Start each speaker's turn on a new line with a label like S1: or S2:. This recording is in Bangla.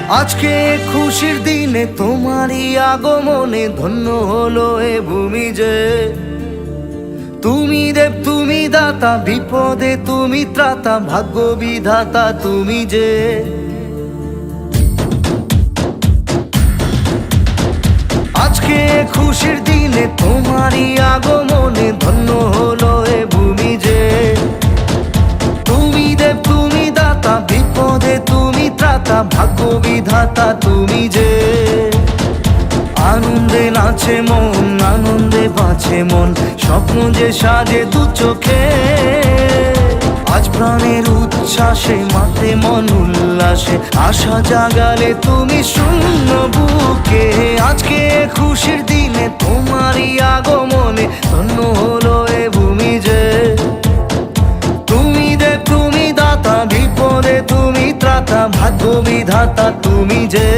S1: আজকে খুশির দিনে তোমারই আগমনে ধন্য হলো এ ভূমি যে। তুমি দেব তুমি দাতা, বিপদে তুমি ত্রাতা, ভাগ্য বিধাতা তুমি যে। আজকে খুশির দিনে তোমারই আগমনে ধন্য হলো এ ভূমি যে। তুমি দেব তুমি দাতা, বিপদে তুমি ত্রাতা, ভাগ্য বিধাতা তুমি যে। আনন্দে নাচে মন, আনন্দে বাঁচে মন, স্বপ্ন যে সাজে দু চোখে। আজ প্রাণের উচ্ছ্বাসে মাতে মন উল্লাসে, আশা জাগালে তুমি শূন্য বুকে। আজকে খুশির দিনে তোমারই আগমনে ধন্য হলো এ ভূমি যে। তুমি দেব তুমি দাতা, বিপদে তুমি ত্রাতা, ভাগ্য বিধাতা তুমি যে।